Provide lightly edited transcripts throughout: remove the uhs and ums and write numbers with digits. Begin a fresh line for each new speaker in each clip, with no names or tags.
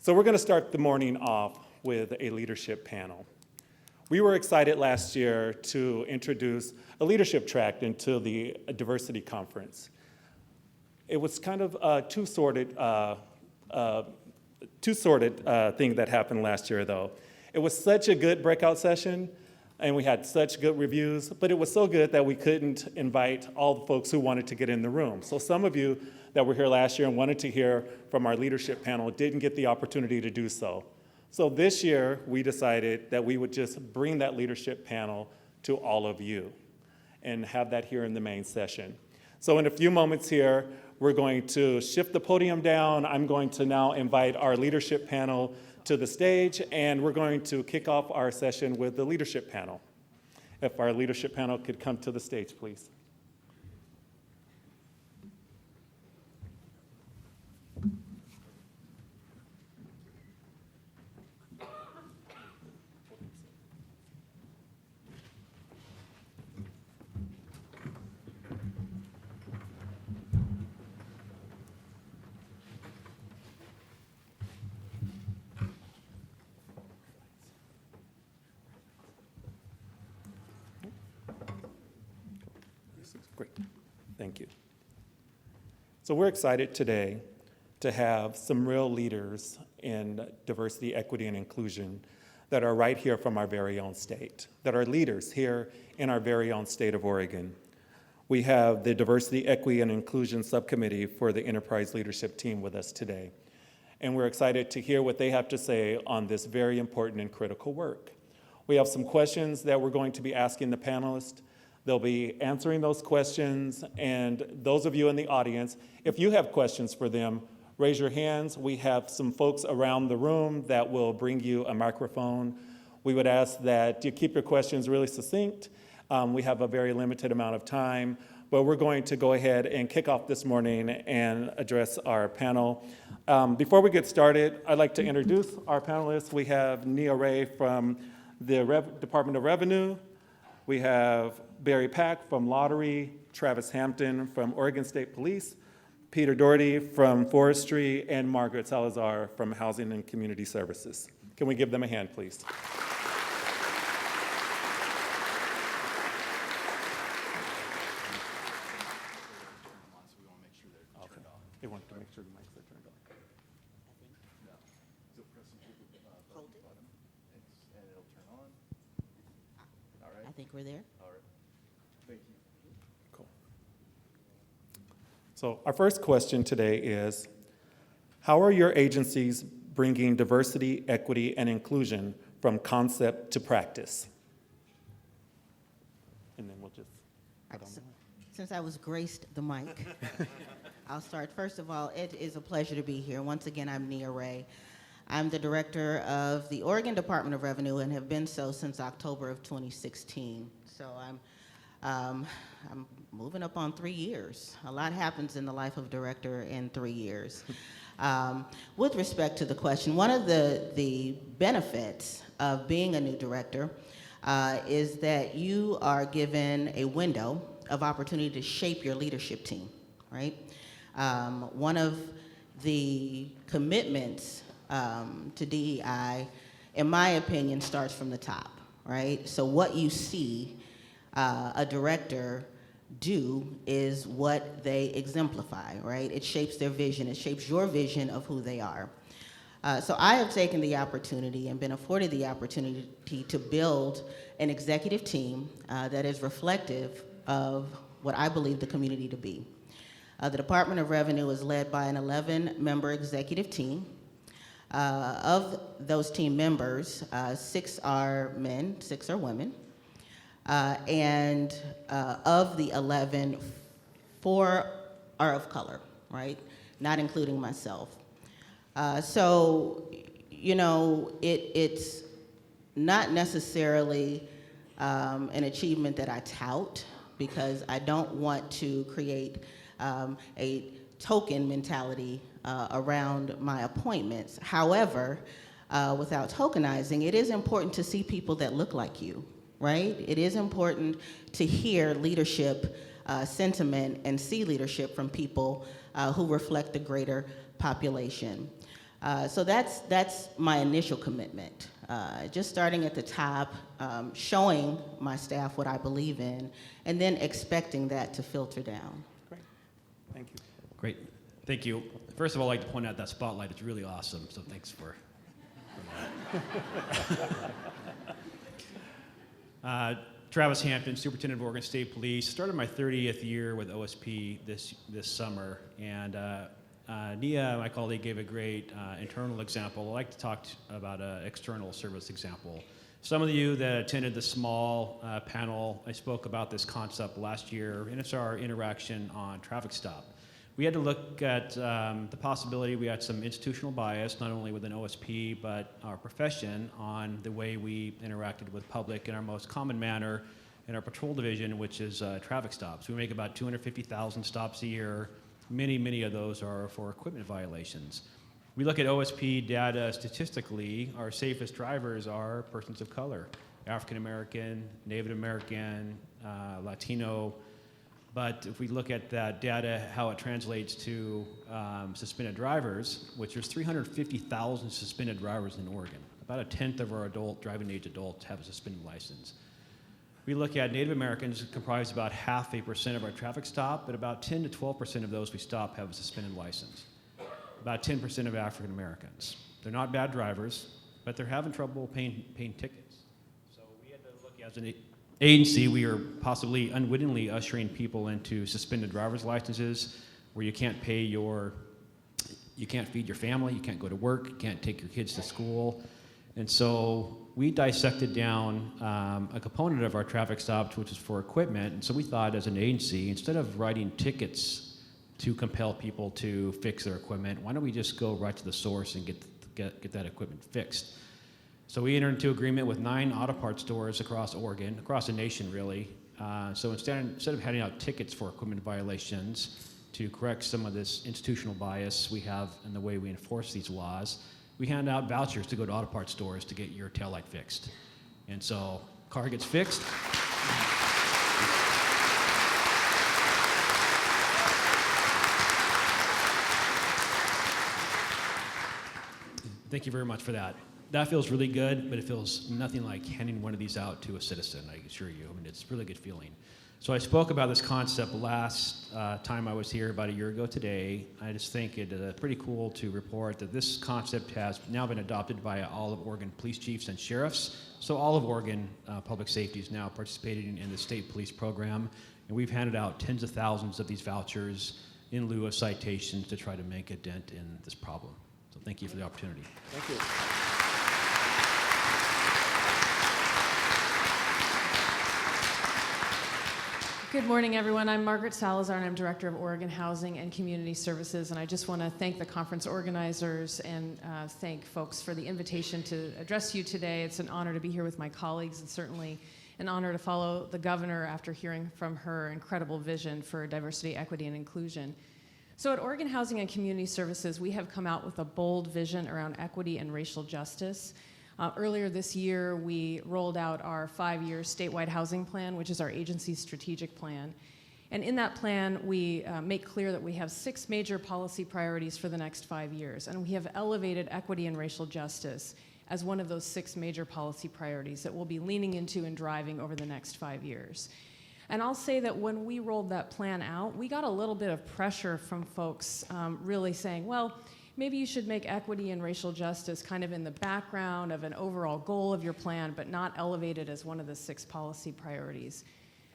So we're going to start the morning off with a leadership panel. We were excited last year to introduce a leadership track into the diversity conference. It was kind of a two-sorted thing that happened last year, though. It was such a good breakout session, and we had such good reviews, but it was so good that we couldn't invite all the folks who wanted to get in the room. So some of you that were here last year and wanted to hear from our leadership panel didn't get the opportunity to do so. So this year, we decided that we would just bring that leadership panel to all of you and have that here in the main session. So in a few moments here, we're going to shift the podium down. I'm going to now invite our leadership panel to the stage, and we're going to kick off our session with the leadership panel. If our leadership panel could come to the stage, please. Great, thank you. So we're excited today to have some real leaders in diversity, equity, and inclusion that are right here from our very own state, that are leaders here in our very own state of Oregon. We have the Diversity, Equity, and Inclusion Subcommittee for the Enterprise Leadership Team with us today. And we're excited to hear what they have to say on this very important and critical work. We have some questions that we're going to be asking the panelists. They'll be answering those questions, and those of you in the audience, if you have questions for them, raise your hands. We have some folks around the room that will bring you a microphone. We would ask that you keep your questions really succinct. We have a very limited amount of time, but we're going to go ahead and kick off this morning and address our panel. Before we get started, I'd like to introduce our panelists. We have Nia Ray from the Department of Revenue. We have Barry Pack from Lottery, Travis Hampton from Oregon State Police, Peter Daugherty from Forestry, and Margaret Salazar from Housing and Community Services. Can we give them a hand, please? Okay. They wanted to make sure the mics are turned on.
Hold it.
And it'll turn on. All right.
I think we're there.
All right. Thank you.
Cool. So our first question today is, how are your agencies bringing diversity, equity, and inclusion from concept to practice? And then we'll just put on the mic.
Since I was graced the mic, I'll start. First of all, it is a pleasure to be here. Once again, I'm Nia Ray. I'm the director of the Oregon Department of Revenue and have been so since October of 2016. So I'm moving up on 3 years. A lot happens in the life of a director in 3 years. With respect to the question, one of the benefits of being a new director is that you are given a window of opportunity to shape your leadership team, right? One of the commitments to DEI, in my opinion, starts from the top, right? So what you see a director do is what they exemplify, right? It shapes their vision. It shapes your vision of who they are. So I have taken the opportunity and been afforded the opportunity to build an executive team that is reflective of what I believe the community to be. The Department of Revenue is led by an 11-member executive team. Of those team members, 6 are men, 6 are women. And of the 11, 4 are of color, right? Not including myself. So, you know, it's not necessarily an achievement that I tout, because I don't want to create a token mentality around my appointments. However, without tokenizing, it is important to see people that look like you, right? It is important to hear leadership sentiment and see leadership from people who reflect the greater population. So that's my initial commitment. Just starting at the top, showing my staff what I believe in, and then expecting that to filter down.
Great. Thank you.
Great. Thank you. First of all, I'd like to point out that spotlight is really awesome, so thanks for that. Travis Hampton, Superintendent of Oregon State Police. Started my 30th year with OSP this summer, and Nia, my colleague, gave a great internal example. I'd like to talk about an external service example. Some of you that attended the small panel, I spoke about this concept last year, and it's our interaction on traffic stop. We had to look at the possibility we had some institutional bias, not only within OSP, but our profession on the way we interacted with public in our most common manner in our patrol division, which is traffic stops. We make about 250,000 stops a year. Many of those are for equipment violations. We look at OSP data statistically, our safest drivers are persons of color, African American, Native American, Latino. But if we look at that data, how it translates to suspended drivers, which there's 350,000 suspended drivers in Oregon. About a tenth of our driving age adults have a suspended license. We look at Native Americans, comprise about 0.5% of our traffic stop, but about 10 to 12% of those we stop have a suspended license. About 10% of African Americans. They're not bad drivers, but they're having trouble paying tickets. So we had to look as an agency, we are possibly unwittingly ushering people into suspended driver's licenses where you can't feed your family, you can't go to work, you can't take your kids to school. And so we dissected down a component of our traffic stops, which is for equipment. And so we thought as an agency, instead of writing tickets to compel people to fix their equipment, why don't we just go right to the source and get that equipment fixed? So we entered into agreement with 9 auto parts stores across Oregon, across the nation really. So instead of handing out tickets for equipment violations to correct some of this institutional bias we have in the way we enforce these laws, we hand out vouchers to go to auto parts stores to get your taillight fixed. And so car gets fixed. Thank you very much for that. That feels really good, but it feels nothing like handing one of these out to a citizen, I assure you. I mean, it's a really good feeling. So I spoke about this concept last time I was here about a year ago today. I just think it is pretty cool to report that this concept has now been adopted by all of Oregon police chiefs and sheriffs. So all of Oregon public safety is now participating in the state police program. And we've handed out tens of thousands of these vouchers in lieu of citations to try to make a dent in this problem. So thank you for the opportunity.
Thank you.
Good morning, everyone. I'm Margaret Salazar, and I'm Director of Oregon Housing and Community Services. And I just want to thank the conference organizers and thank folks for the invitation to address you today. It's an honor to be here with my colleagues, and certainly an honor to follow the governor after hearing from her incredible vision for diversity, equity, and inclusion. So at Oregon Housing and Community Services, we have come out with a bold vision around equity and racial justice. Earlier this year, we rolled out our 5-year statewide housing plan, which is our agency's strategic plan. And in that plan, we make clear that we have 6 major policy priorities for the next 5 years. And we have elevated equity and racial justice as one of those 6 major policy priorities that we'll be leaning into and driving over the next 5 years. And I'll say that when we rolled that plan out, we got a little bit of pressure from folks really saying, well, maybe you should make equity and racial justice kind of in the background of an overall goal of your plan, but not elevated as one of the 6 policy priorities.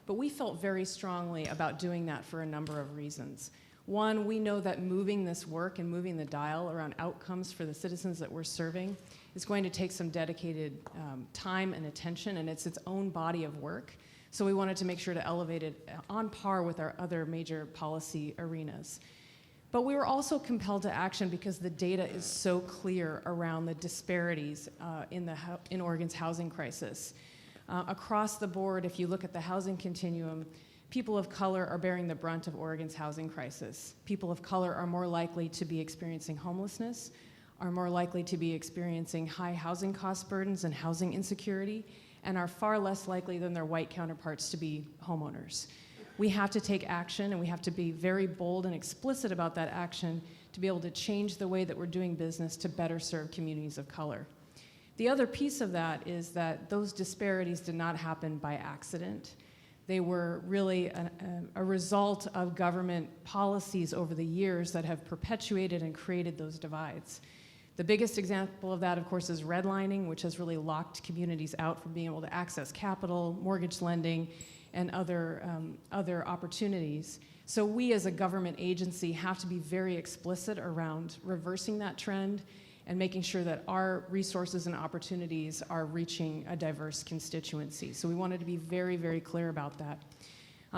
But we felt very strongly about doing that for a number of reasons. One, we know that moving this work and moving the dial around outcomes for the citizens that we're serving is going to take some dedicated time and attention, and it's its own body of work. So we wanted to make sure to elevate it on par with our other major policy arenas. But we were also compelled to action because the data is so clear around the disparities in Oregon's housing crisis. Across the board, if you look at the housing continuum, people of color are bearing the brunt of Oregon's housing crisis. People of color are more likely to be experiencing homelessness, are more likely to be experiencing high housing cost burdens and housing insecurity, and are far less likely than their white counterparts to be homeowners. we have to take action, and we have to be very bold and explicit about that action to be able to change the way that we're doing business to better serve communities of color. The other piece of that is that those disparities did not happen by accident. They were really a result of government policies over the years that have perpetuated and created those divides. The biggest example of that, of course, is redlining, which has really locked communities out from being able to access capital, mortgage lending, and other opportunities. So we as a government agency have to be very explicit around reversing that trend and making sure that our resources and opportunities are reaching a diverse constituency. So we wanted to be very, very clear about that.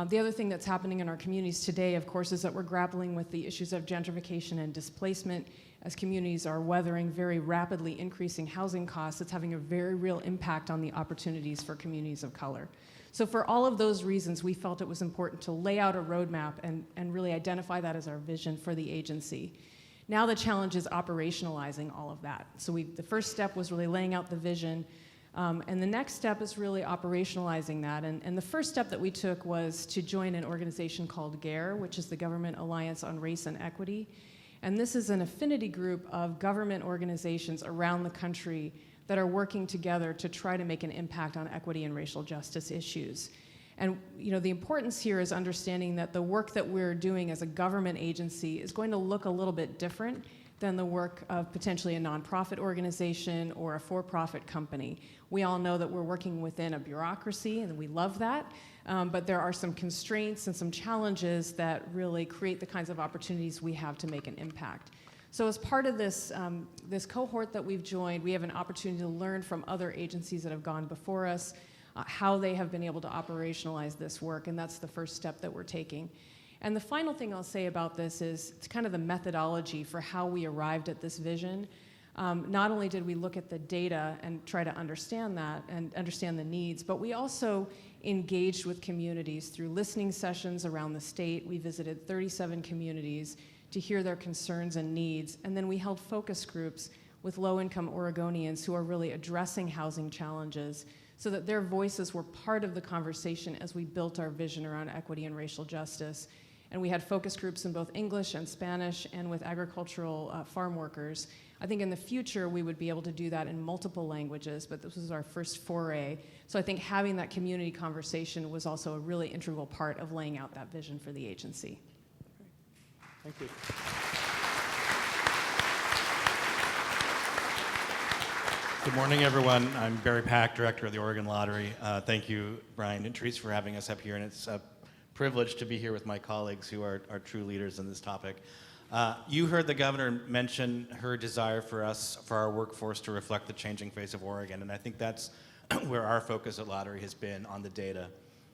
The other thing that's happening in our communities today, of course, is that we're grappling with the issues of gentrification and displacement as communities are weathering very rapidly increasing housing costs. It's having a very real impact on the opportunities for communities of color. So for all of those reasons, we felt it was important to lay out a roadmap and really identify that as our vision for the agency. Now the challenge is operationalizing all of that. So the first step was really laying out the vision, and the next step is really operationalizing that. And the first step that we took was to join an organization called GARE, which is the Government Alliance on Race and Equity. And this is an affinity group of government organizations around the country that are working together to try to make an impact on equity and racial justice issues. And the importance here is understanding that the work that we're doing as a government agency is going to look a little bit different than the work of potentially a nonprofit organization or a for-profit company. We all know that we're working within a bureaucracy, and we love that, but there are some constraints and some challenges that really create the kinds of opportunities we have to make an impact. So as part of this, this cohort that we've joined, we have an opportunity to learn from other agencies that have gone before us, how they have been able to operationalize this work, and that's the first step that we're taking. And the final thing I'll say about this is it's kind of the methodology for how we arrived at this vision. Not only did we look at the data and try to understand that and understand the needs, but we also engaged with communities through listening sessions around the state. We visited 37 communities to hear their concerns and needs, and then we held focus groups with low-income Oregonians who are really addressing housing challenges, so that their voices were part of the conversation as we built our vision around equity and racial justice. And we had focus groups in both English and Spanish and with agricultural farm workers. I think in the future we would be able to do that in multiple languages, but this was our first foray. So I think having that community conversation was also a really integral part of laying out that vision for the agency.
Thank you.
Good morning, everyone. I'm Barry Pack, Director of the Oregon Lottery. Thank you, Bryant and Therese, for having us up here, and it's a privilege to be here with my colleagues who are true leaders in this topic. You heard the governor mention her desire for our workforce to reflect the changing face of Oregon, and I think that's where our focus at Lottery has been, on the data.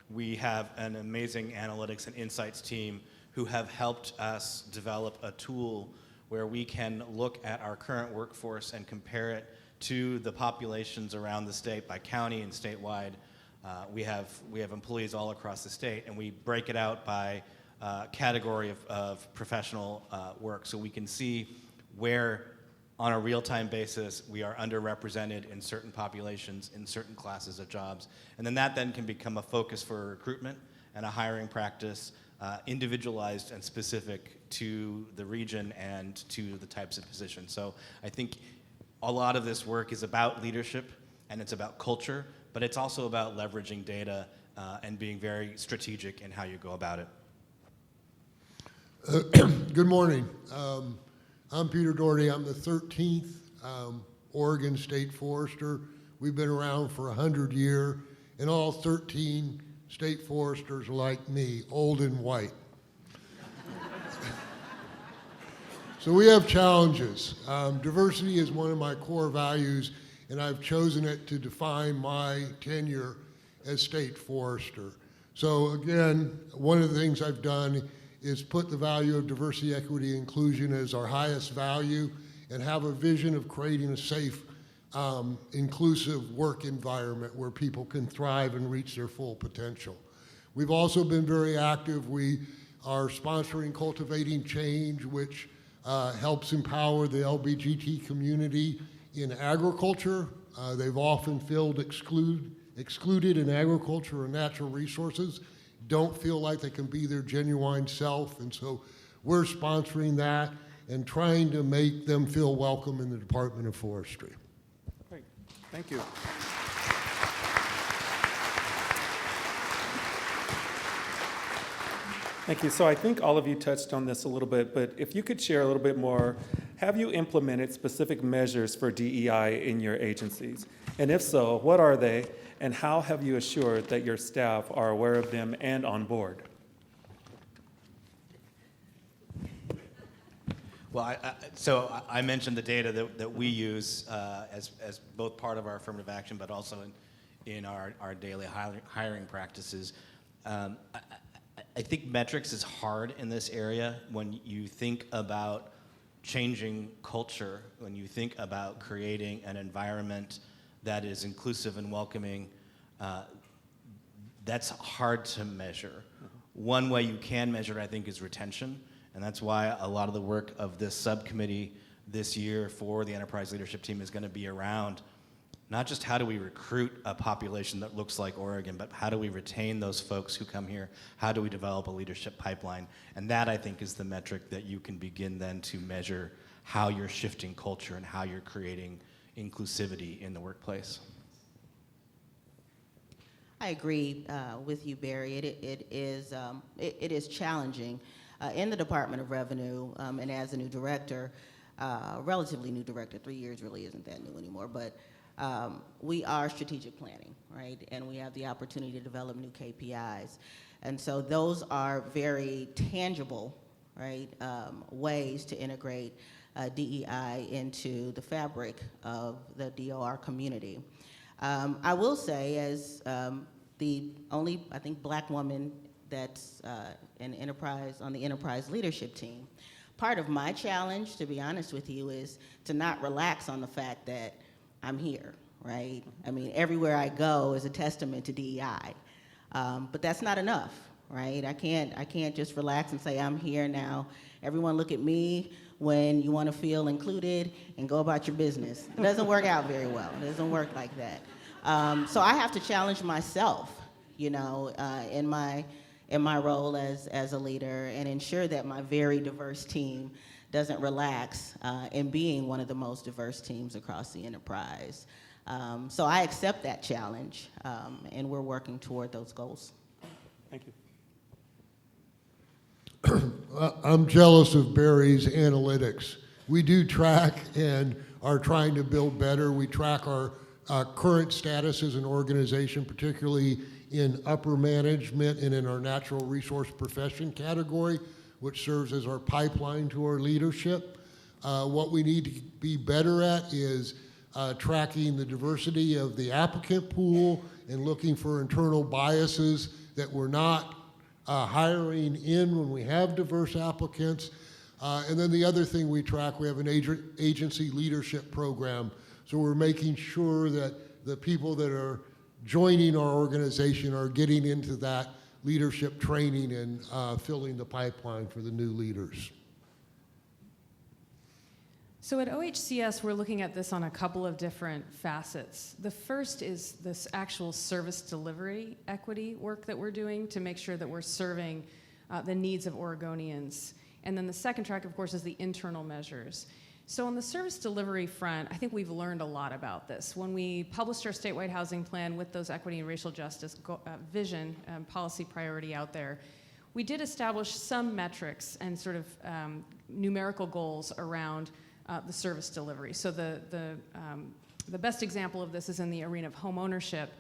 We have an amazing analytics and insights team who have helped us develop a tool where we can look at our current workforce and compare it to the populations around the state by county and statewide. We have employees all across the state, and we break it out by category of professional work, so we can see where, on a real-time basis, we are underrepresented in certain populations, in certain classes of jobs. And then that can become a focus for recruitment and a hiring practice, individualized and specific to the region and to the types of positions. So I think a lot of this work is about leadership, and it's about culture, but it's also about leveraging data and being very strategic in how you go about it.
Good morning. I'm Peter Daugherty. I'm the 13th Oregon State Forester. We've been around for 100 years, and all 13 state foresters are like me, old and white. So we have challenges. Diversity is one of my core values, and I've chosen it to define my tenure as state forester. So again, one of the things I've done is put the value of diversity, equity, inclusion as our highest value, and have a vision of creating a safe, inclusive work environment where people can thrive and reach their full potential. We've also been very active. We are sponsoring Cultivating Change, which helps empower the LGBTQ community in agriculture. They've often felt excluded in agriculture and natural resources, don't feel like they can be their genuine self. And so we're sponsoring that and trying to make them feel welcome in the Department of Forestry.
Great, thank you. Thank you. So I think all of you touched on this a little bit, but if you could share a little bit more, have you implemented specific measures for DEI in your agencies? And if so, what are they, and how have you assured that your staff are aware of them and on board?
Well, so I mentioned the data that we use as both part of our affirmative action, but also in our daily hiring practices. I think metrics is hard in this area when you think about changing culture, when you think about creating an environment that is inclusive and welcoming. That's hard to measure. One way you can measure it, I think, is retention. And that's why a lot of the work of this subcommittee this year for the enterprise leadership team is going to be around not just how do we recruit a population that looks like Oregon, but how do we retain those folks who come here? How do we develop a leadership pipeline? And that, I think, is the metric that you can begin then to measure how you're shifting culture and how you're creating inclusivity in the workplace.
I agree with you, Barry. It is challenging. In the Department of Revenue, and as a new director, relatively new director, 3 years really isn't that new anymore, but we are strategic planning, right? And we have the opportunity to develop new KPIs. And so those are very tangible, right, ways to integrate DEI into the fabric of the DOR community. I will say, as the only, I think, Black woman that's on the enterprise leadership team, part of my challenge, to be honest with you, is to not relax on the fact that I'm here, right? I mean, everywhere I go is a testament to DEI, but that's not enough, right? I can't just relax and say I'm here now. Everyone look at me when you want to feel included and go about your business. It doesn't work out very well. It doesn't work like that. So I have to challenge myself, you know, in my role as a leader, and ensure that my very diverse team doesn't relax in being one of the most diverse teams across the enterprise. So I accept that challenge, and we're working toward those goals.
Thank you.
I'm jealous of Barry's analytics. We do track and are trying to build better. We track our current status as an organization, particularly in upper management and in our natural resource profession category, which serves as our pipeline to our leadership. What we need to be better at is tracking the diversity of the applicant pool and looking for internal biases that we're not hiring in when we have diverse applicants. And then the other thing we track, we have an agency leadership program. So we're making sure that the people that are joining our organization are getting into that leadership training and filling the pipeline for the new leaders.
So at OHCS, we're looking at this on a couple of different facets. The first is this actual service delivery equity work that we're doing to make sure that we're serving the needs of Oregonians. And then the second track, of course, is the internal measures. So on the service delivery front, I think we've learned a lot about this. When we published our statewide housing plan with those equity and racial justice vision policy priority out there, we did establish some metrics and sort of numerical goals around the service delivery. So the best example of this is in the arena of home ownership,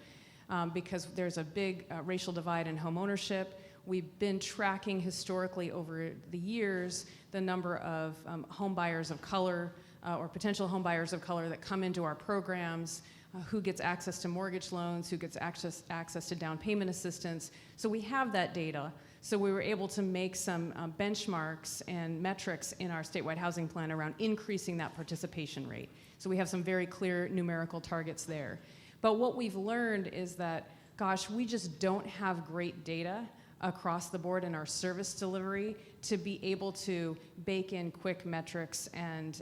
because there's a big racial divide in home ownership. We've been tracking historically over the years the number of home buyers of color or potential home buyers of color that come into our programs, who gets access to mortgage loans, who gets access to down payment assistance. So we have that data. So we were able to make some benchmarks and metrics in our statewide housing plan around increasing that participation rate. So we have some very clear numerical targets there. But what we've learned is that, gosh, we just don't have great data across the board in our service delivery to be able to bake in quick metrics and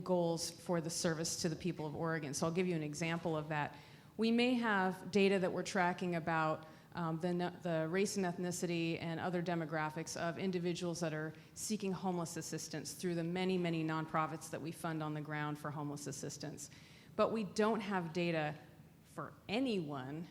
goals for the service to the people of Oregon. So I'll give you an example of that. We may have data that we're tracking about the race and ethnicity and other demographics of individuals that are seeking homeless assistance through the many, many nonprofits that we fund on the ground for homeless assistance. But we don't have data for anyone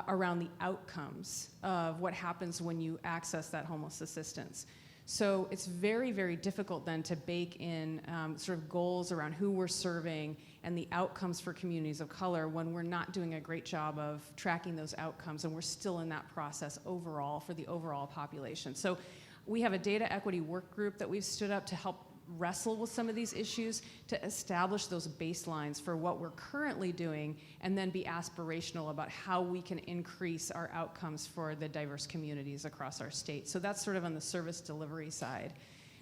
around the outcomes of what happens when you access that homeless assistance. So it's very, very difficult then to bake in sort of goals around who we're serving and the outcomes for communities of color when we're not doing a great job of tracking those outcomes, and we're still in that process overall for the overall population. So we have a data equity work group that we've stood up to help wrestle with some of these issues, to establish those baselines for what we're currently doing, and then be aspirational about how we can increase our outcomes for the diverse communities across our state. So that's sort of on the service delivery side.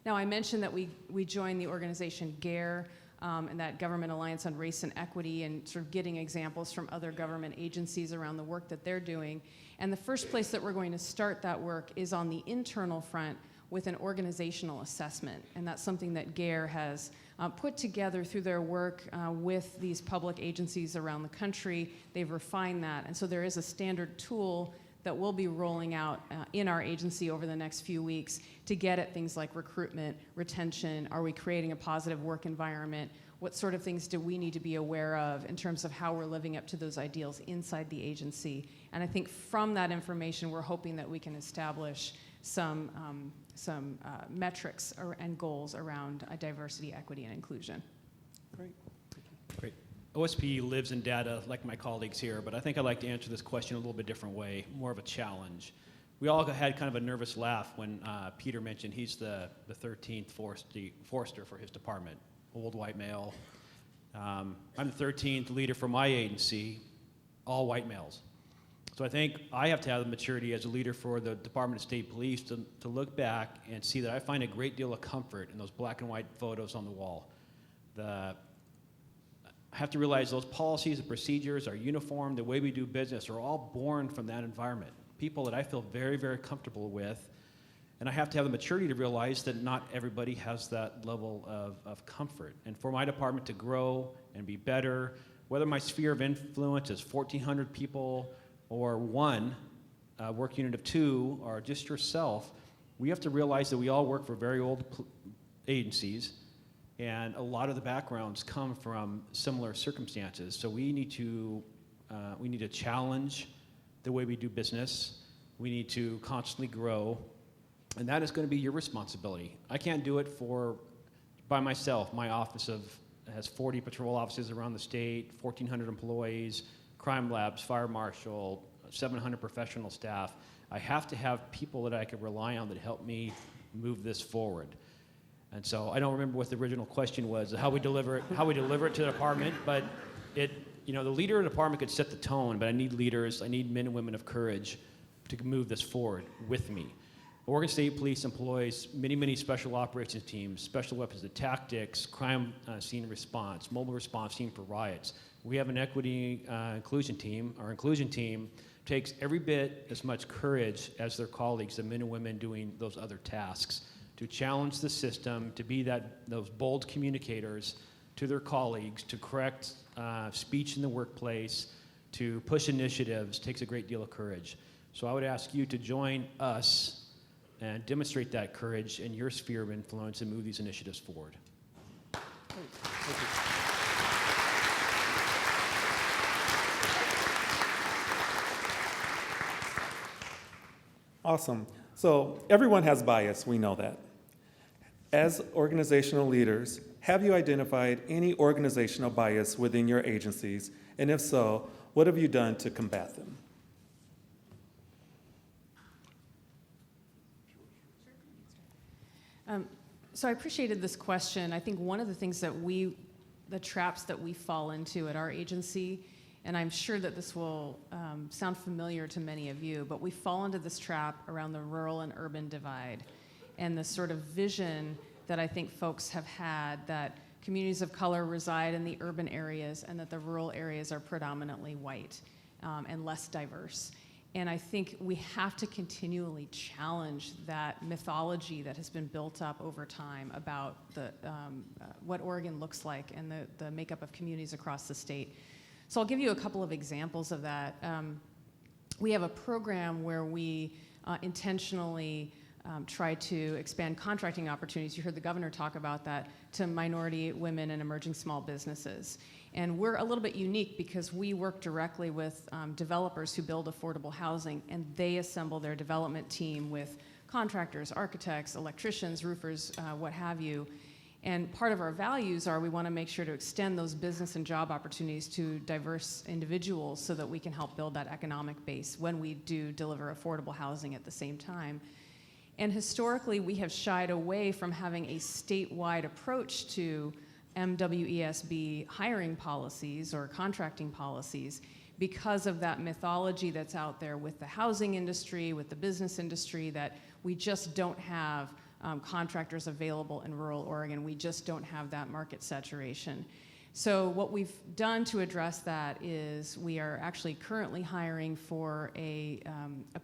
Now, I mentioned that we joined the organization GARE, and that Government Alliance on Race and Equity, and sort of getting examples from other government agencies around the work that they're doing. And the first place that we're going to start that work is on the internal front with an organizational assessment. And that's something that GARE has put together through their work with these public agencies around the country. They've refined that. And so there is a standard tool that we'll be rolling out in our agency over the next few weeks to get at things like recruitment, retention, are we creating a positive work environment, what sort of things do we need to be aware of in terms of how we're living up to those ideals inside the agency. And I think from that information, we're hoping that we can establish some metrics and goals around diversity, equity, and inclusion.
Great.
Great. OSP lives in data like my colleagues here, but I think I'd like to answer this question a little bit different way, more of a challenge. We all had kind of a nervous laugh when Peter mentioned he's the 13th forester for his department, old white male. I'm the 13th leader for my agency, all white males. So I think I have to have the maturity as a leader for the Department of State Police to look back and see that I find a great deal of comfort in those black and white photos on the wall. I have to realize those policies and procedures, our uniform, the way we do business are all born from that environment. People that I feel very, very comfortable with. And I have to have the maturity to realize that not everybody has that level of comfort. And for my department to grow and be better, whether my sphere of influence is 1,400 people or one work unit of 2 or just yourself, we have to realize that we all work for very old agencies. And a lot of the backgrounds come from similar circumstances. So we need to challenge the way we do business. We need to constantly grow. And that is going to be your responsibility. I can't do it by myself. My office has 40 patrol officers around the state, 1,400 employees, crime labs, fire marshal, 700 professional staff. I have to have people that I can rely on that help me move this forward. And so I don't remember what the original question was, how we deliver it to the department, but the leader of the department could set the tone, but I need leaders, I need men and women of courage to move this forward with me. Oregon State Police employs many, many special operations teams, special weapons and tactics, crime scene response, mobile response team for riots. We have an equity inclusion team. Our inclusion team takes every bit as much courage as their colleagues, the men and women doing those other tasks, to challenge the system, to be those bold communicators to their colleagues, to correct speech in the workplace, to push initiatives, takes a great deal of courage. So I would ask you to join us and demonstrate that courage in your sphere of influence and move these initiatives forward.
Thank you. Awesome. So everyone has bias, we know that. As organizational leaders, have you identified any organizational bias within your agencies? And if so, what have you done to combat them?
So I appreciated this question. I think one of the things the traps that we fall into at our agency, and I'm sure that this will sound familiar to many of you, but we fall into this trap around the rural and urban divide and the sort of vision that I think folks have had that communities of color reside in the urban areas and that the rural areas are predominantly white and less diverse. And I think we have to continually challenge that mythology that has been built up over time about what Oregon looks like and the makeup of communities across the state. So I'll give you a couple of examples of that. we have a program where we intentionally try to expand contracting opportunities. You heard the governor talk about that, to minority, women, and emerging small businesses. And we're a little bit unique because we work directly with developers who build affordable housing, and they assemble their development team with contractors, architects, electricians, roofers, what have you. And part of our values are we want to make sure to extend those business and job opportunities to diverse individuals so that we can help build that economic base when we do deliver affordable housing at the same time. And historically, we have shied away from having a statewide approach to MWESB hiring policies or contracting policies because of that mythology that's out there with the housing industry, with the business industry, that we just don't have contractors available in rural Oregon. We just don't have that market saturation. So what we've done to address that is we are actually currently hiring for a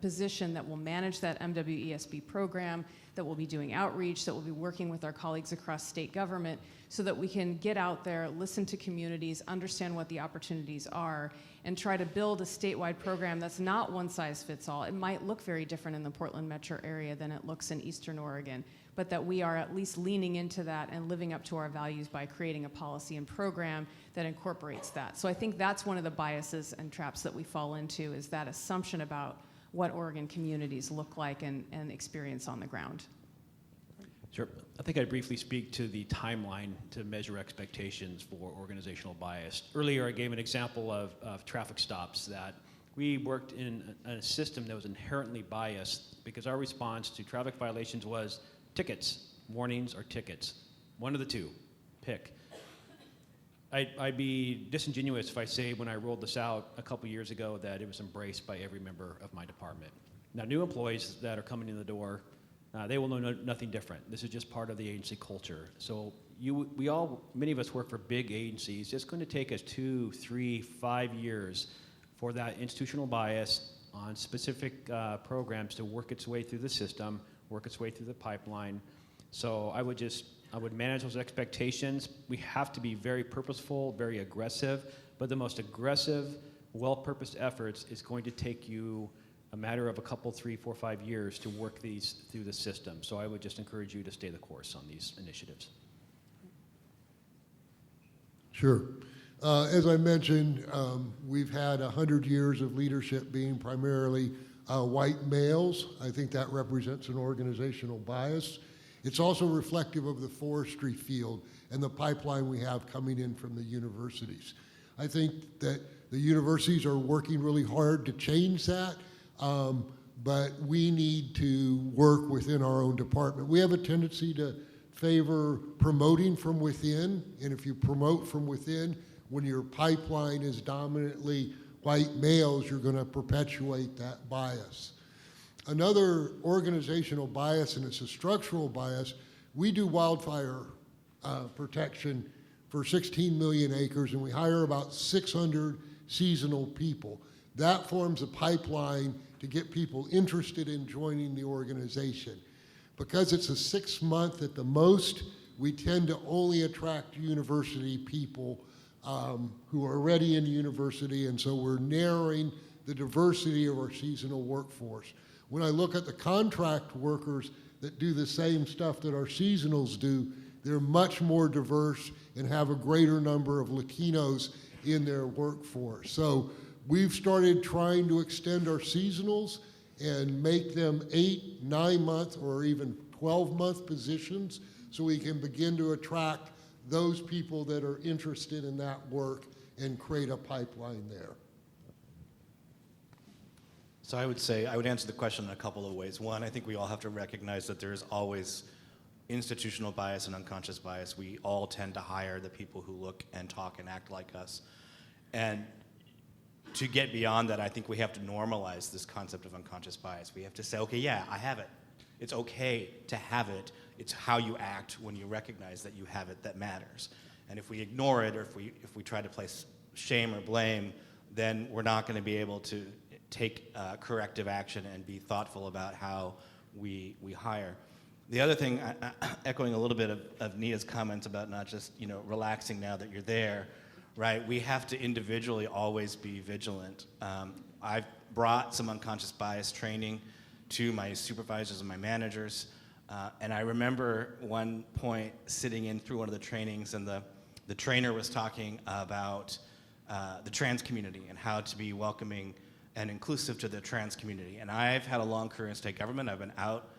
position that will manage that MWESB program, that will be doing outreach, that will be working with our colleagues across state government so that we can get out there, listen to communities, understand what the opportunities are, and try to build a statewide program that's not one size fits all. It might look very different in the Portland metro area than it looks in Eastern Oregon, but that we are at least leaning into that and living up to our values by creating a policy and program that incorporates that. So I think that's one of the biases and traps that we fall into, is that assumption about what Oregon communities look like and experience on the ground.
Sure. I think I'd briefly speak to the timeline to measure expectations for organizational bias. Earlier, I gave an example of traffic stops that we worked in a system that was inherently biased because our response to traffic violations was tickets, warnings, or tickets. One of the two, pick. I'd be disingenuous if I say when I rolled this out a couple years ago that it was embraced by every member of my department. Now, new employees that are coming in the door, they will know nothing different. This is just part of the agency culture. So many of us work for big agencies. It's going to take us 2, 3, 5 years for that institutional bias on specific programs to work its way through the system, work its way through the pipeline. So I would manage those expectations. We have to be very purposeful, very aggressive, but the most aggressive, well-purposed efforts is going to take you a matter of a couple, 3, 4, 5 years to work these through the system. So I would just encourage you to stay the course on these initiatives.
Sure. As I mentioned, we've had 100 years of leadership being primarily white males. I think that represents an organizational bias. It's also reflective of the forestry field and the pipeline we have coming in from the universities. I think that the universities are working really hard to change that, but we need to work within our own department. We have a tendency to favor promoting from within, and if you promote from within, when your pipeline is dominantly white males, you're going to perpetuate that bias. Another organizational bias, and it's a structural bias, we do wildfire protection for 16 million acres, and we hire about 600 seasonal people. That forms a pipeline to get people interested in joining the organization. Because it's a 6-month at the most, we tend to only attract university people who are already in university, and so we're narrowing the diversity of our seasonal workforce. When I look at the contract workers that do the same stuff that our seasonals do, they're much more diverse and have a greater number of Latinos in their workforce. So we've started trying to extend our seasonals and make them 8, 9-month, or even 12-month positions so we can begin to attract those people that are interested in that work and create a pipeline there.
So I would answer the question in a couple of ways. One, I think we all have to recognize that there is always institutional bias and unconscious bias. We all tend to hire the people who look and talk and act like us. And to get beyond that, I think we have to normalize this concept of unconscious bias. We have to say, okay, yeah, I have it. It's okay to have it. It's how you act when you recognize that you have it that matters. And if we ignore it, or if we try to place shame or blame, then we're not going to be able to take corrective action and be thoughtful about how we hire. The other thing, echoing a little bit of Nia's comments about not just relaxing now that you're there, right? We have to individually always be vigilant. brought some unconscious bias training to my supervisors and my managers. And I remember one point sitting in through one of the trainings, and the trainer was talking about the trans community and how to be welcoming and inclusive to the trans community. And I've had a long career in state government. I've been out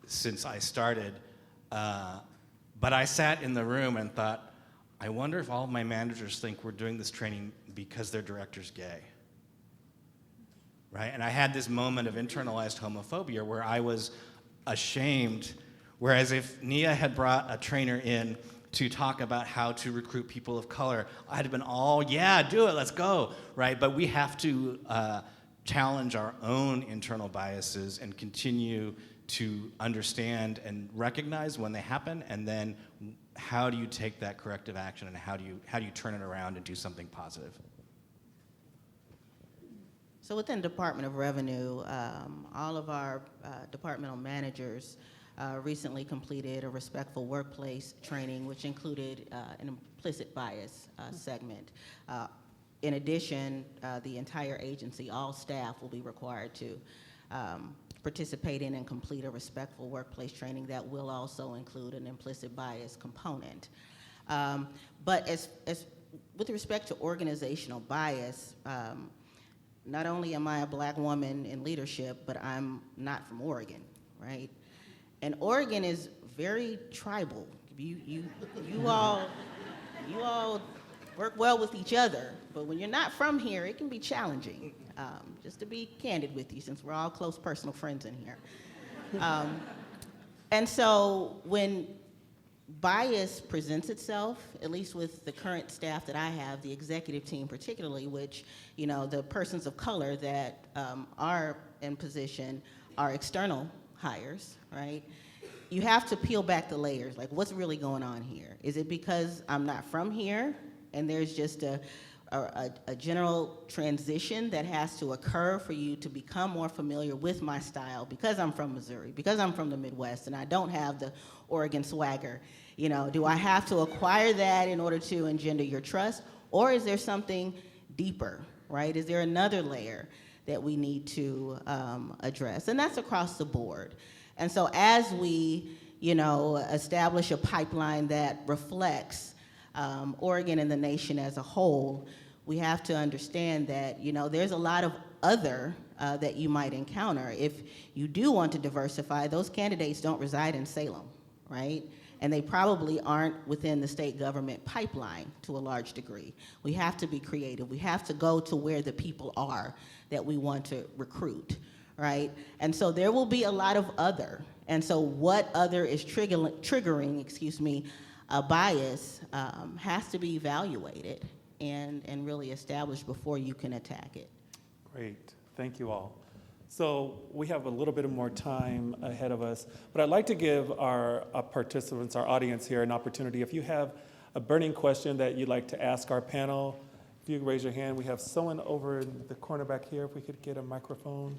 since I started. But I sat in the room and thought, I wonder if all of my managers think we're doing this training because their director's gay. Right? And I had this moment of internalized homophobia where I was ashamed, whereas if Nia had brought a trainer in to talk about how to recruit people of color, I'd have been all, yeah, do it, let's go, right? But we have to challenge our own internal biases and continue to understand and recognize when they happen, and then how do you take that corrective action, and how do you turn it around and do something positive?
So within Department of Revenue, all of our departmental managers recently completed a respectful workplace training, which included an implicit bias segment. In addition, the entire agency, all staff will be required to participate in and complete a respectful workplace training that will also include an implicit bias component. But as with respect to organizational bias, not only am I a black woman in leadership, but I'm not from Oregon, right? And Oregon is very tribal. You all work well with each other, but when you're not from here, it can be challenging. Just to be candid with you, since we're all close personal friends in here. And so when bias presents itself, at least with the current staff that I have, the executive team particularly, which, you know, the persons of color that are in position are external hires, right? You have to peel back the layers, like what's really going on here? Is it because I'm not from here and there's just a general transition that has to occur for you to become more familiar with my style because I'm from Missouri, because I'm from the Midwest and I don't have the Oregon swagger? You know, do I have to acquire that in order to engender your trust? Or is there something deeper, right? Is there another layer that we need to address? And that's across the board. And so as we, you know, establish a pipeline that reflects Oregon and the nation as a whole, we have to understand that, you know, there's a lot of other that you might encounter. If you do want to diversify, those candidates don't reside in Salem, right? And they probably aren't within the state government pipeline to a large degree. We have to be creative. We have to go to where the people are that we want to recruit, right? And so there will be a lot of other. And so what other is triggering, a bias has to be evaluated and really established before you can attack it.
Great, thank you all. So we have a little bit more time ahead of us, but I'd like to give our participants, our audience here, an opportunity. If you have a burning question that you'd like to ask our panel, if you raise your hand. We have someone over in the corner back here. If we could get a microphone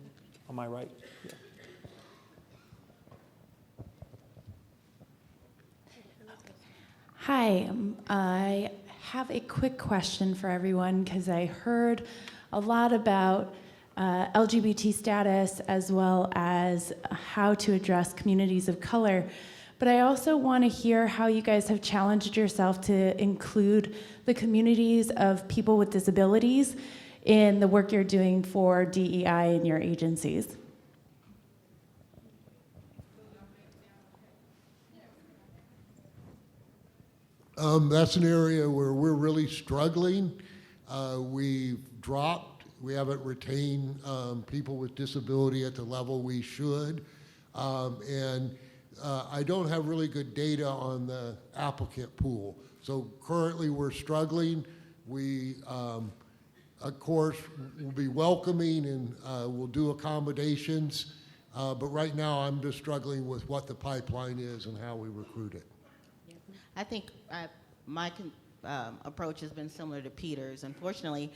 on my right. Yeah.
Hi, I have a quick question for everyone because I heard a lot about LGBT status as well as how to address communities of color. But I also want to hear how you guys have challenged yourself to include the communities of people with disabilities in the work you're doing for DEI in your agencies.
That's an area where we're really struggling. We've dropped. We haven't retained people with disability at the level we should. And I don't have really good data on the applicant pool. So currently we're struggling. We, of course, will be welcoming and we'll do accommodations. But right now I'm just struggling with what the pipeline is and how we recruit it.
I think my approach has been similar to Peter's. Unfortunately,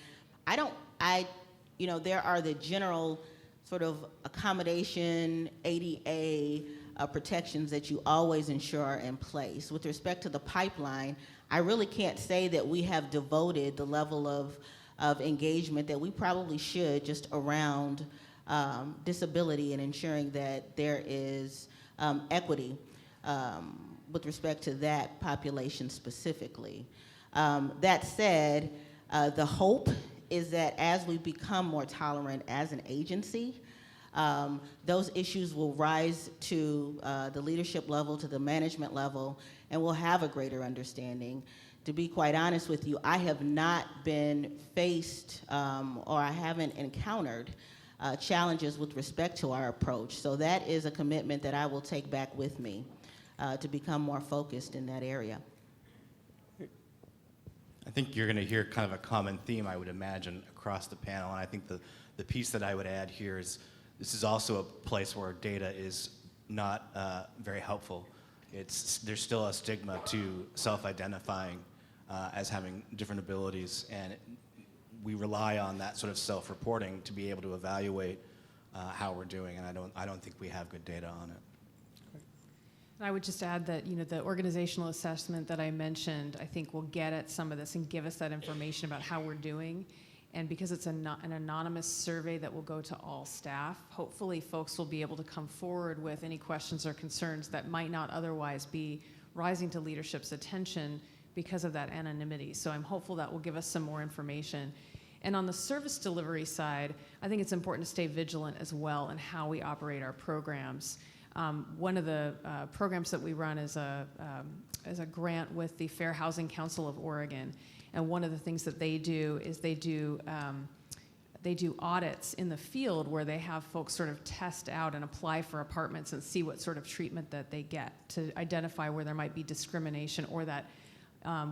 there are the general sort of accommodation, ADA protections that you always ensure are in place. With respect to the pipeline, I really can't say that we have devoted the level of of engagement that we probably should just around disability and ensuring that there is equity with respect to that population specifically. That said, the hope is that as we become more tolerant as an agency, those issues will rise to the leadership level, to the management level, and we'll have a greater understanding. To be quite honest with you, I have not been faced or I haven't encountered challenges with respect to our approach. So that is a commitment that I will take back with me to become more focused in that area.
I think you're going to hear kind of a common theme, I would imagine, across the panel. And I think the piece that I would add here is this is also a place where data is not very helpful. There's still a stigma to self-identifying as having different abilities, and we rely on that sort of self-reporting to be able to evaluate how we're doing, and I don't think we have good data on it.
And I would just add that, you know, the organizational assessment that I mentioned, I think will get at some of this and give us that information about how we're doing. And because it's an anonymous survey that will go to all staff, hopefully folks will be able to come forward with any questions or concerns that might not otherwise be rising to leadership's attention because of that anonymity. So I'm hopeful that will give us some more information. And on the service delivery side, I think it's important to stay vigilant as well in how we operate our programs. One of the programs that we run is a grant with the Fair Housing Council of Oregon, and one of the things that they do is they do audits in the field where they have folks sort of test out and apply for apartments and see what sort of treatment that they get to identify where there might be discrimination or that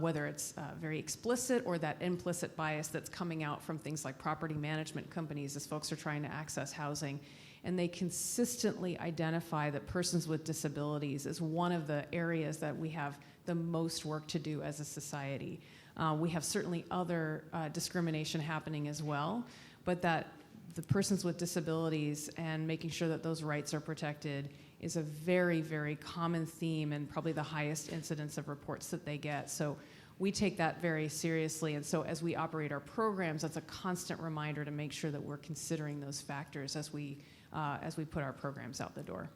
whether it's very explicit or that implicit bias that's coming out from things like property management companies as folks are trying to access housing. And they consistently identify that persons with disabilities is one of the areas that we have the most work to do as a society. We have certainly other discrimination happening as well, but that the persons with disabilities and making sure that those rights are protected is a very, very common theme and probably the highest incidence of reports that they get. So we take that very seriously, and so as we operate our programs, that's a constant reminder to make sure that we're considering those factors as we put our programs out the door.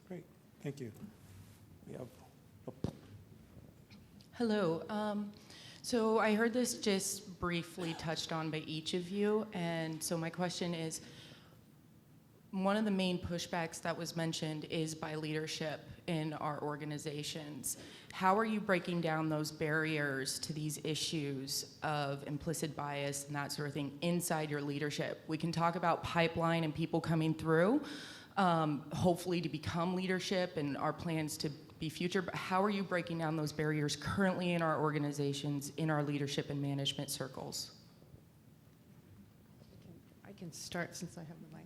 Great, thank you. We have,
Hello. So I heard this just briefly touched on by each of you, and so my question is, one of the main pushbacks that was mentioned is by leadership in our organizations. How are you breaking down those barriers to these issues of implicit bias and that sort of thing inside your leadership? We can talk about pipeline and people coming through, hopefully to become leadership and our plans to be future, but how are you breaking down those barriers currently in our organizations, in our leadership and management circles?
I can start since I have the mic.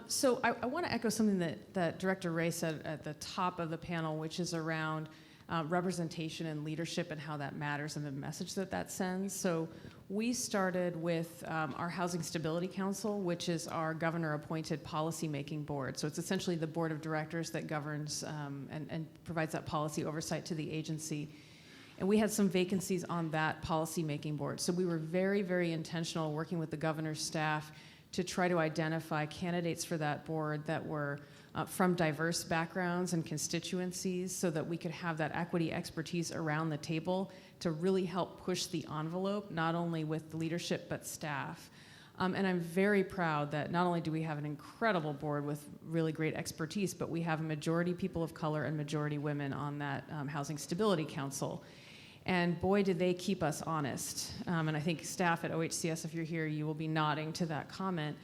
So I want to echo something that Director Ray said at the top of the panel, which is around representation and leadership and how that matters and the message that sends. So we started with our Housing Stability Council, which is our governor-appointed policy-making board. So it's essentially the board of directors that governs and provides that policy oversight to the agency. And we had some vacancies on that policy-making board. So we were very, very intentional working with the governor's staff to try to identify candidates for that board that were from diverse backgrounds and constituencies so that we could have that equity expertise around the table to really help push the envelope, not only with the leadership but staff. And I'm very proud that not only do we have an incredible board with really great expertise, but we have a majority people of color and majority women on that Housing Stability Council. And boy, did they keep us honest. And I think staff at OHCS, if you're here, you will be nodding to that comment.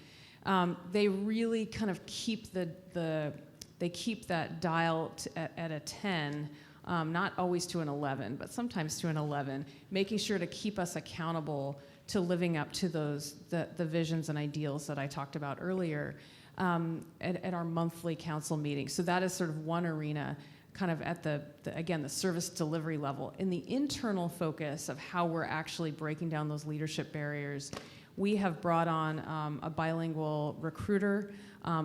They really kind of keep they keep that dial at a 10, not always to an 11, but sometimes to an 11, making sure to keep us accountable to living up to the visions and ideals that I talked about earlier at our monthly council meetings. So that is sort of one arena, kind of at the service delivery level. In the internal focus of how we're actually breaking down those leadership barriers, we have brought on a bilingual recruiter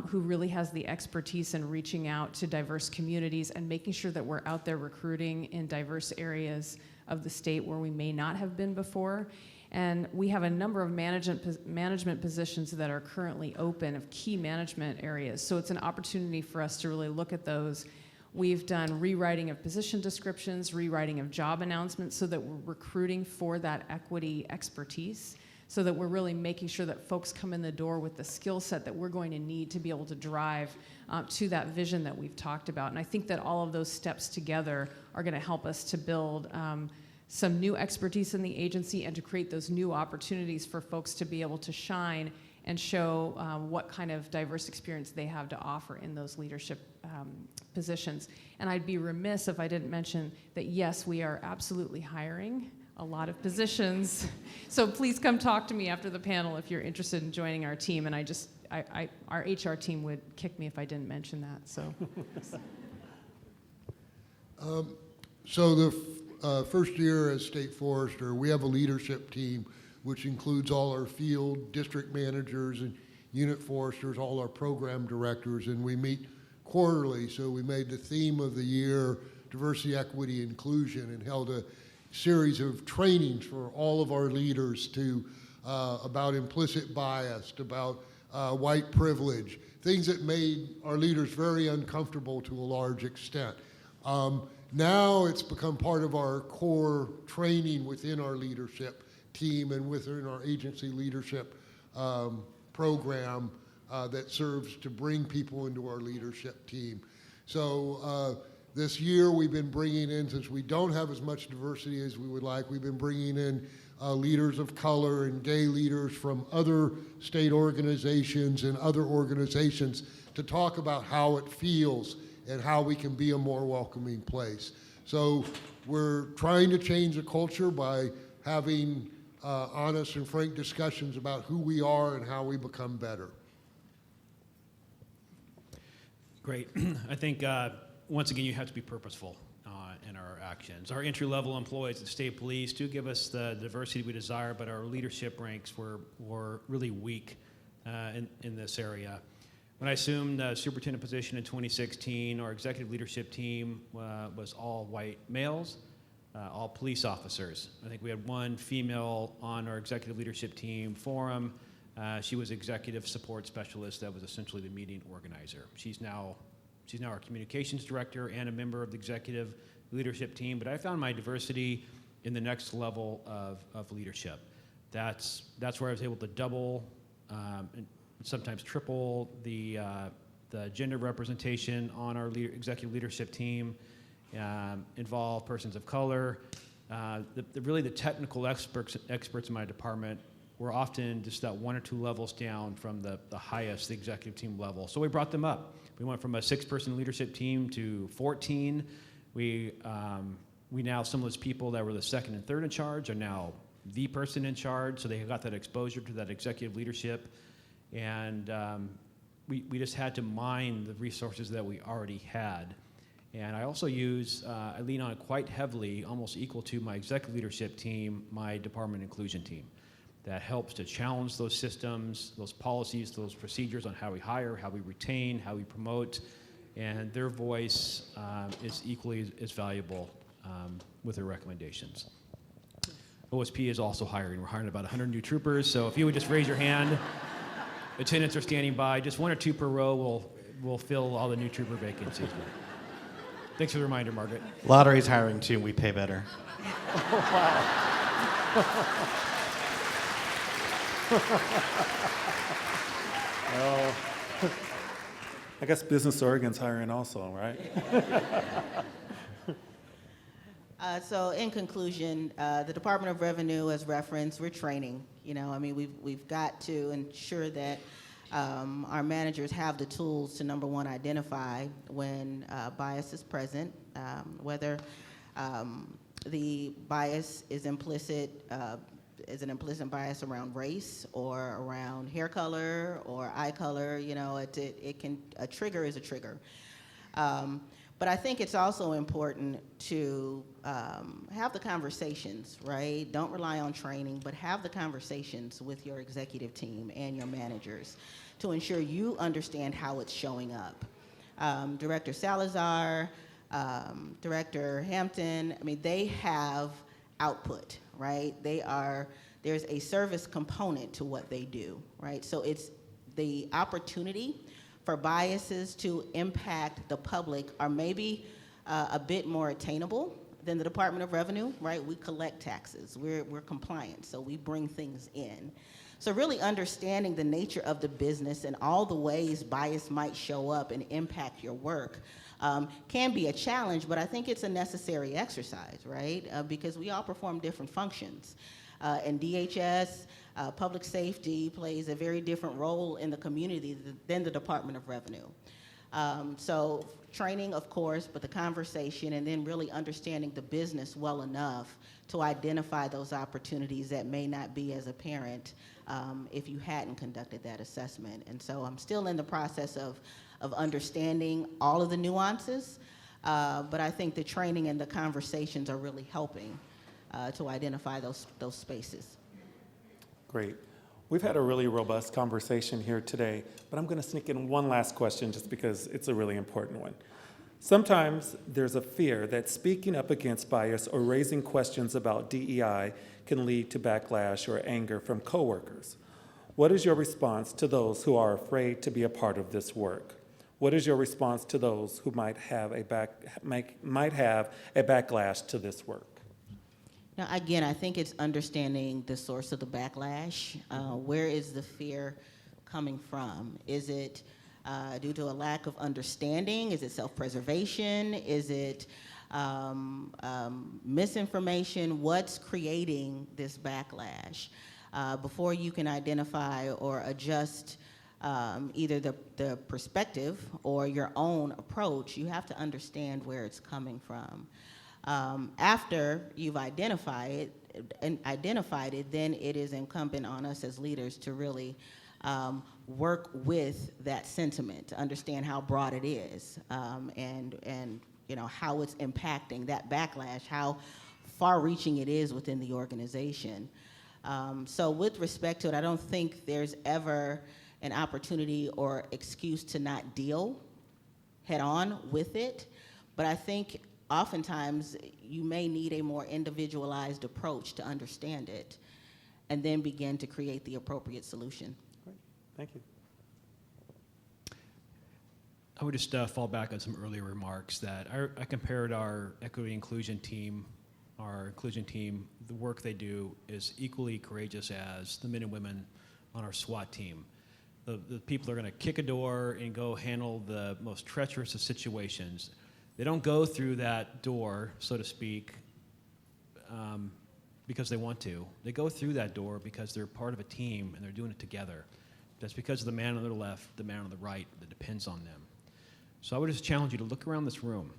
who really has the expertise in reaching out to diverse communities and making sure that we're out there recruiting in diverse areas of the state where we may not have been before. And we have a number of management positions that are currently open of key management areas. So it's an opportunity for us to really look at those. We've done rewriting of position descriptions, rewriting of job announcements so that we're recruiting for that equity expertise, so that we're really making sure that folks come in the door with the skill set that we're going to need to be able to drive to that vision that we've talked about. And I think that all of those steps together are going to help us to build some new expertise in the agency and to create those new opportunities for folks to be able to shine and show what kind of diverse experience they have to offer in those leadership positions. And I'd be remiss if I didn't mention that, yes, we are absolutely hiring a lot of positions. So please come talk to me after the panel if you're interested in joining our team. And our HR team would kick me if I didn't mention that. So,
So the first year as state forester, we have a leadership team which includes all our field district managers and unit foresters, all our program directors, and we meet quarterly. So we made the theme of the year diversity, equity, inclusion, and held a series of trainings for all of our leaders about implicit bias, about white privilege, things that made our leaders very uncomfortable to a large extent. Now it's become part of our core training within our leadership team and within our agency leadership program that serves to bring people into our leadership team. So this year we've been bringing in, since we don't have as much diversity as we would like, we've been bringing in leaders of color and gay leaders from other state organizations and other organizations to talk about how it feels and how we can be a more welcoming place. So we're trying to change the culture by having honest and frank discussions about who we are and how we become better.
Great. I think, once again, you have to be purposeful in our actions. Our entry-level employees at the state police do give us the diversity we desire, but our leadership ranks were really weak in this area. When I assumed the superintendent position in 2016, our executive leadership team was all white males, all police officers. I think we had one female on our executive leadership team forum. She was executive support specialist that was essentially the meeting organizer. She's now our communications director and a member of the executive leadership team, but I found my diversity in the next level of leadership. That's where I was able to double, and sometimes triple the gender representation on our executive leadership team, involve persons of color. Really the technical experts in my department were often just that one or two levels down from the highest executive team level. So we brought them up. We went from a 6-person leadership team to 14. We now, some of those people that were the second and third in charge are now the person in charge, so they got that exposure to that executive leadership. And we just had to mine the resources that we already had. And I also I lean on it quite heavily, almost equal to my executive leadership team, my department inclusion team. That helps to challenge those systems, those policies, those procedures on how we hire, how we retain, how we promote, and their voice is equally as valuable with their recommendations. OSP is also hiring. We're hiring about 100 new troopers, so if you would just raise your hand, attendants are standing by. Just 1 or 2 per row will fill all the new trooper vacancies. Thanks for the reminder, Margaret.
Lottery's hiring too, we pay better.
Well, I guess Business Oregon's hiring also, right?
So in conclusion, the Department of Revenue, as referenced, we're training. We've got to ensure that our managers have the tools to, number one, identify when bias is present, whether the bias is implicit, is an implicit bias around race or around hair color or eye color. A trigger is a trigger. But I think it's also important to have the conversations, right? Don't rely on training, but have the conversations with your executive team and your managers to ensure you understand how it's showing up. Director Salazar, Director Hampton, they have output, right? They there's a service component to what they do, right? So it's the opportunity for biases to impact the public are maybe a bit more attainable than the Department of Revenue, right? We collect taxes, we're compliant, so we bring things in. So really understanding the nature of the business and all the ways bias might show up and impact your work can be a challenge, but I think it's a necessary exercise, right? Because we all perform different functions. And DHS, public safety plays a very different role in the community than the Department of Revenue. So training, of course, but the conversation and then really understanding the business well enough to identify those opportunities that may not be as apparent if you hadn't conducted that assessment. And so I'm still in the process of understanding all of the nuances, but I think the training and the conversations are really helping to identify those spaces.
Great. We've had a really robust conversation here today, but I'm going to sneak in one last question just because it's a really important one. Sometimes there's a fear that speaking up against bias or raising questions about DEI can lead to backlash or anger from coworkers. What is your response to those who are afraid to be a part of this work? What is your response to those who might have a backlash to this work?
Now, again, I think it's understanding the source of the backlash. Where is the fear coming from? Is it due to a lack of understanding? Is it self-preservation? Is it misinformation? What's creating this backlash? Before you can identify or adjust either the perspective or your own approach, you have to understand where it's coming from. After you've identified it, then it is incumbent on us as leaders to really work with that sentiment, to understand how broad it is, and you know how it's impacting that backlash, how far-reaching it is within the organization. So with respect to it, I don't think there's ever an opportunity or excuse to not deal head-on with it, but I think oftentimes you may need a more individualized approach to understand it and then begin to create the appropriate solution.
Great. Thank you.
I would just fall back on some earlier remarks that I compared our equity inclusion team, the work they do is equally courageous as the men and women on our SWAT team. The people are going to kick a door and go handle the most treacherous of situations. They don't go through that door, so to speak, because they want to. They go through that door because they're part of a team and they're doing it together. That's because of the man on the left, the man on the right, that depends on them. So I would just challenge you to look around this room,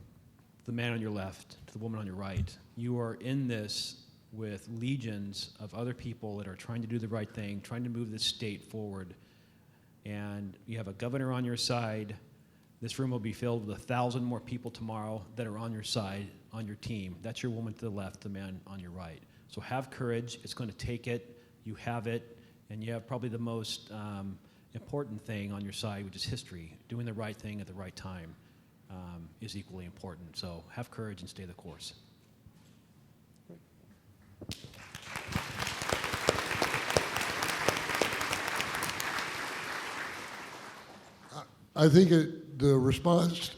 the man on your left, to the woman on your right. You are in this with legions of other people that are trying to do the right thing, trying to move this state forward. And you have a governor on your side. This room will be filled with 1,000 more people tomorrow that are on your side, on your team. That's your woman to the left, the man on your right. So have courage. It's going to take it. You have it. And you have probably the most important thing on your side, which is history. Doing the right thing at the right time is equally important. So have courage and stay the course.
I think the response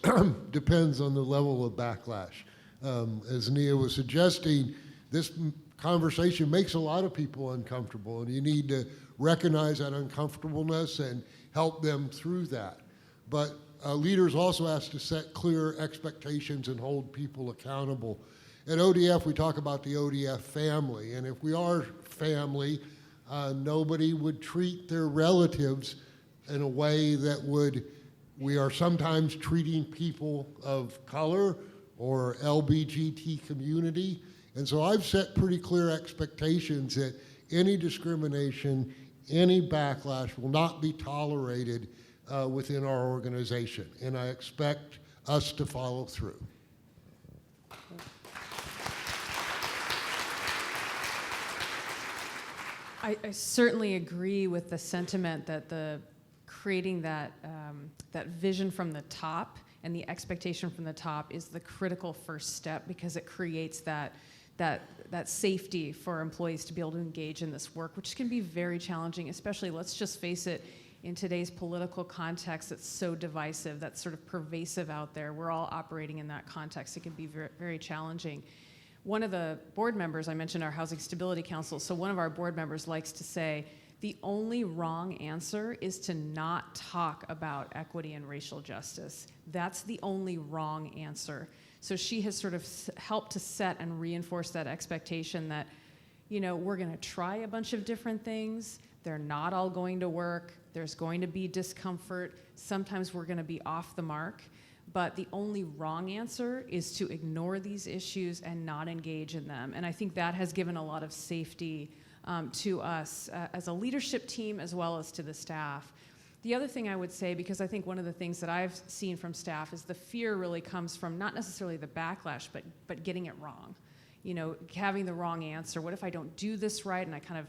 depends on the level of backlash. As Nia was suggesting, this conversation makes a lot of people uncomfortable, and you need to recognize that uncomfortableness and help them through that. But leaders also have to set clear expectations and hold people accountable. At ODF, we talk about the ODF family, and if we are family, nobody would treat their relatives in a way that we are sometimes treating people of color or LBGT community. And so I've set pretty clear expectations that any discrimination, any backlash will not be tolerated within our organization. And I expect us to follow through.
I certainly agree with the sentiment that creating that vision from the top and the expectation from the top is the critical first step, because it creates that that safety for employees to be able to engage in this work, which can be very challenging, especially, let's just face it, in today's political context that's so divisive, that's sort of pervasive out there. We're all operating in that context. It can be very, very challenging. One of the board members, I mentioned our Housing Stability Council, so one of our board members likes to say, the only wrong answer is to not talk about equity and racial justice. That's the only wrong answer. So she has sort of helped to set and reinforce that expectation that, you know, we're going to try a bunch of different things. They're not all going to work. There's going to be discomfort. Sometimes we're going to be off the mark. But the only wrong answer is to ignore these issues and not engage in them. And I think that has given a lot of safety to us as a leadership team as well as to the staff. The other thing I would say, because I think one of the things that I've seen from staff is the fear really comes from not necessarily the backlash, but getting it wrong. You know, having the wrong answer. What if I don't do this right and I kind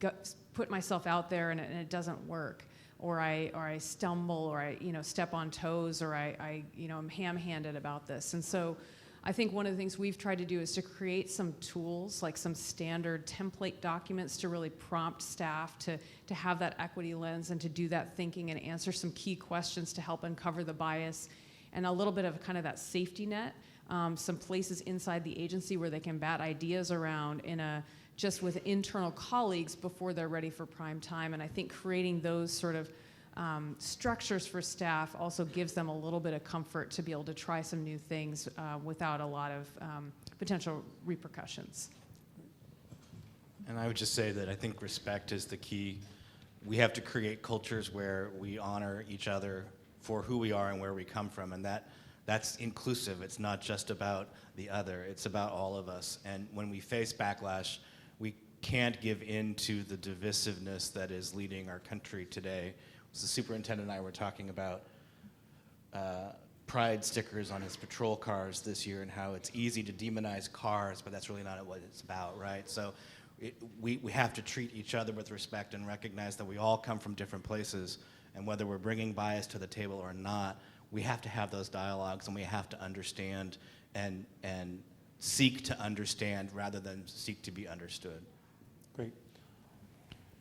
of put myself out there and it doesn't work? Or I stumble, or I step on toes, or I am ham-handed about this. And so I think one of the things we've tried to do is to create some tools, like some standard template documents to really prompt staff to have that equity lens and to do that thinking and answer some key questions to help uncover the bias, and a little bit of kind of that safety net, some places inside the agency where they can bat ideas around just with internal colleagues before they're ready for prime time. And I think creating those sort of structures for staff also gives them a little bit of comfort to be able to try some new things without a lot of potential repercussions.
And I would just say that I think respect is the key. We have to create cultures where we honor each other for who we are and where we come from, and that's inclusive. It's not just about the other, it's about all of us. And when we face backlash, we can't give in to the divisiveness that is leading our country today. The superintendent and I were talking about pride stickers on his patrol cars this year and how it's easy to demonize cars, but that's really not what it's about, right? So we have to treat each other with respect and recognize that we all come from different places, and whether we're bringing bias to the table or not, we have to have those dialogues, and we have to understand and seek to understand rather than seek to be understood.
Great.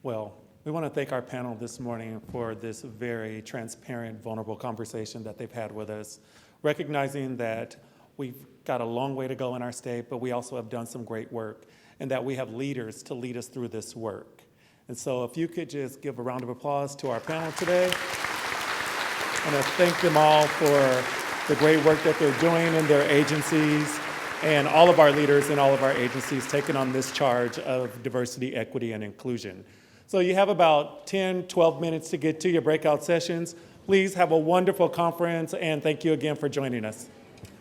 Well, we want to thank our panel this morning for this very transparent, vulnerable conversation that they've had with us, recognizing that we've got a long way to go in our state, but we also have done some great work, and that we have leaders to lead us through this work. And so if you could just give a round of applause to our panel today, and I thank them all for the great work that they're doing in their agencies, and all of our leaders in all of our agencies taking on this charge of diversity, equity, and inclusion. So you have about 10, 12 minutes to get to your breakout sessions. Please have a wonderful conference, and thank you again for joining us.